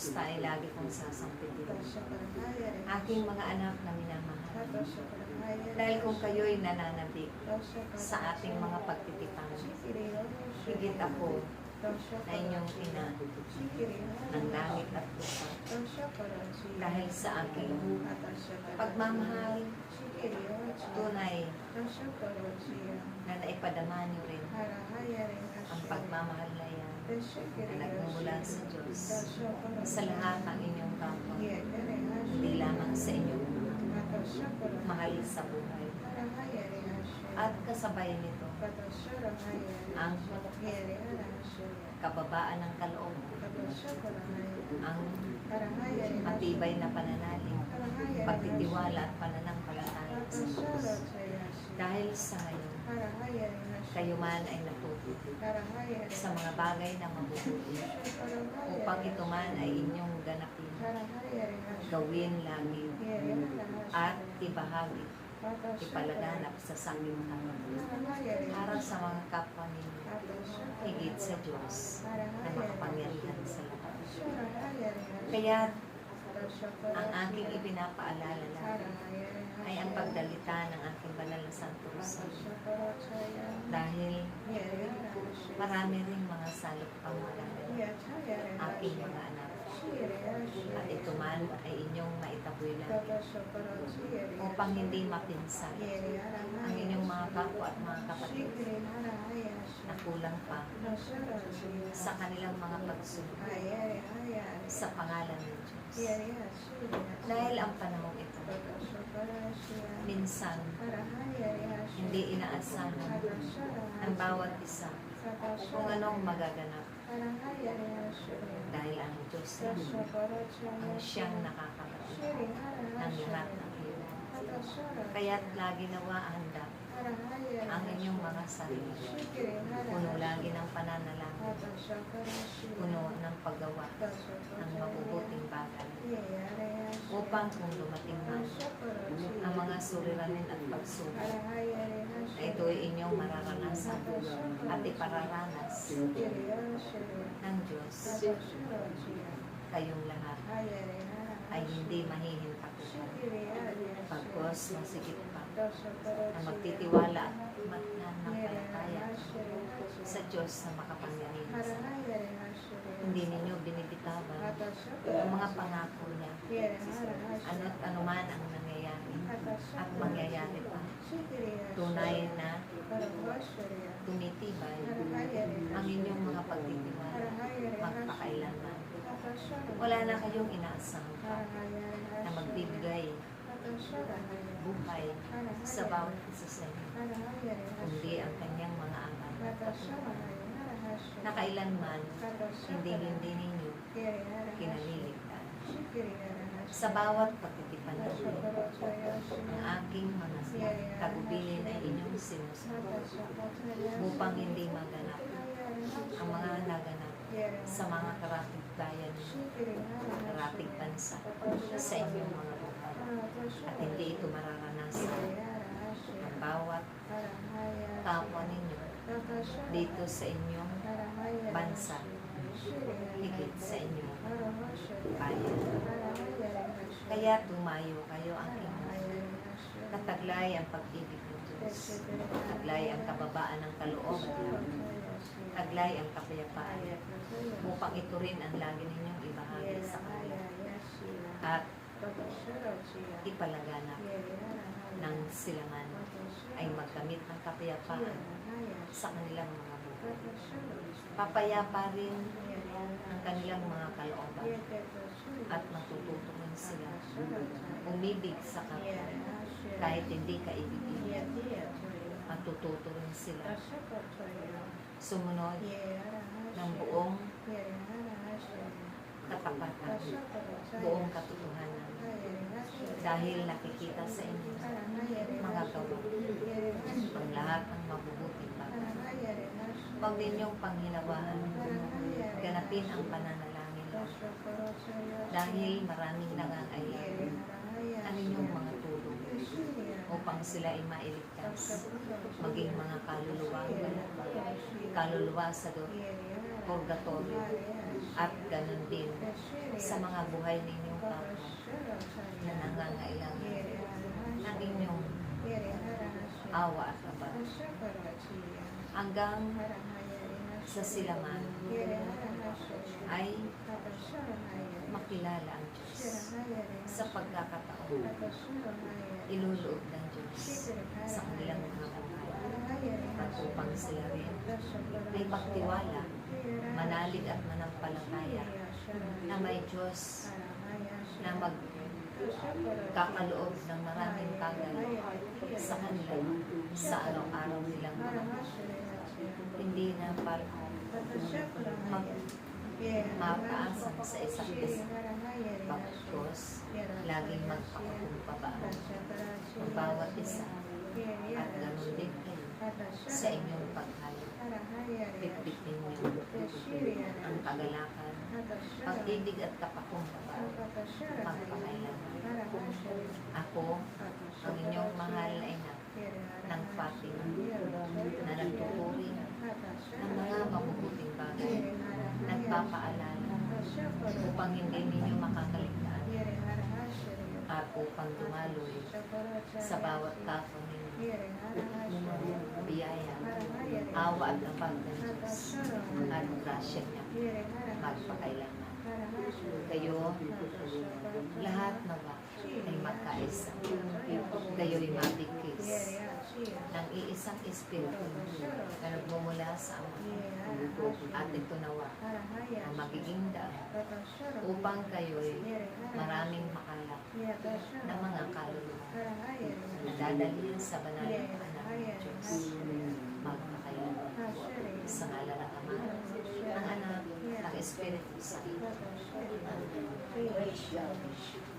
kamusta ay lagi kong sasampitin. Aking mga anak na minamahal, dahil kung kayo'y nananabik sa ating mga pagtitipang, higit ako na inyong ina ng langit at lupa. Dahil sa aking pagmamahal, tunay na naipadama niyo rin ang pagmamahal na yan na nagmumula sa Diyos sa lahat ng inyong kapwa, hindi lamang sa inyong mahal sa buhay. At kasabay nito, ang kababaan ng kaloob, ang matibay na pananalig, pagtitiwala at pananampalataya sa Diyos. Dahil sa ngayon, kayo man ay natuto sa mga bagay na mabubuti, upang ito man ay inyong ganapin, gawin lagi, at ibahagi, ipalaganap sa sanglibutan para sa mga kapwa ninyo, higit sa Diyos na makapangyarihan sa lahat. Kaya ang aking ipinapaalala lagi ay ang pagdalita ng aking banal na Santo Rosario. Dahil marami ring mga salot pang maganda aking mga anak. At ito man ay inyong maitaboy lagi upang hindi mapinsan ang inyong mga kapwa at mga kapatid na kulang pa sa kanilang mga pagsunod sa pangalan ng Diyos. Dahil ang panahon ito, minsan hindi inaasahan ng bawat isa kung anong magaganap. Dahil ang Diyos ang siyang nakakarating ng lahat ng iyo. Kaya't lagi nawa handa ang inyong mga sarili. Puno lagi ng pananalangin, puno ng paggawa ng mabubuting bagay, upang kung dumating man ang mga suliranin at pagsubok, ay ito'y inyong mararanasan at ipararanas ng Diyos. Kayong lahat ay hindi mahihintakutan, pagkos masigit pa na magtitiwala at mananampalataya sa Diyos na makapangyarihan sa lahat. Hindi ninyo binibitawan ang mga pangako niya, ano't anuman ang nangyayari at mangyayari pa. Tunay na tumitibay ang inyong mga pagtitiwala magpakailanman. Wala na kayong inaasang pa na magbibigay buhay sa bawat isa sa inyo, kundi ang kanyang mga anak na kailanman hindi ninyo kinaliligtan. Sa bawat pagtitipan natin, ang aking mga tagubilin ay inyong sinusunod upang hindi maganap ang mga naganap sa mga karatig bayan, karatig bansa sa inyong mga buhay. At hindi ito mararanasan ang bawat kapwa ninyo dito sa inyong bansa, higit sa inyong bayan. Kaya tumayo kayo aking kataglay ang pag-ibig ng Diyos, taglay ang kababaan ng kaloob at loob, taglay ang kapayapaan, upang ito rin ang lagi ninyong ibahagi sa Kanya at ipalaganap ng silangan ay magkamit ng kapayapaan sa kanilang mga buhay. Papayapa rin ang kanilang mga kalooban at matututunan sila umibig sa kapwa kahit hindi kaibigin. Matututo rin sila sumunod ng buong katapatan, buong katotohanan, dahil nakikita sa inyo mga gawa ang lahat ng mabubuting bagay. Huwag ninyong panghinawaan, ganapin ang pananalangin dahil maraming nangangailangan ang inyong mga tulong upang sila ay mailigtas, maging mga kaluluwa sa purgatorio At ganun din sa mga buhay ninyong kapwa na nangangailangan ng inyong awa at abad. Hanggang sa sila man ay makilala ang Diyos sa pagkakataon. Iluloob ng Diyos sa kanilang mga buhay at upang sila rin ay magtiwala, manalig at manampalataya na may Diyos na magkakaloob ng maraming bagay sa kanila sa araw-araw nilang mga hindi na para mapaasan sa isa't isa. Bagkus, laging magpakakumpabaan ang bawat isa at ganoon din kayo sa inyong paghayo. Bitbitin niyo ang kagalakan, pag-ibig at kapakumbabaan magpakailanman. Ako, ang inyong mahal na ina ng Fatima na nagtuturi ng mga mabubuting bagay, nagpapaalala upang hindi ninyo makakaligtaan at upang dumaloy sa bawat kapwa ninyo. Biyaya, awa at abag ng Diyos at grasya niya magpakailanman. Kayo, lahat nawa ay magkaisa. Kayo ay mabigkis ng iisang espiritu na nagmumula sa Ama at ito nawa ang magiging daan upang kayo'y maraming makalak na mga kaluluwa na dadalhin sa banal na anak ng Diyos magpakailanman sa ngalan ng Ama, ng Anak, ng Espiritu Santo. Amen.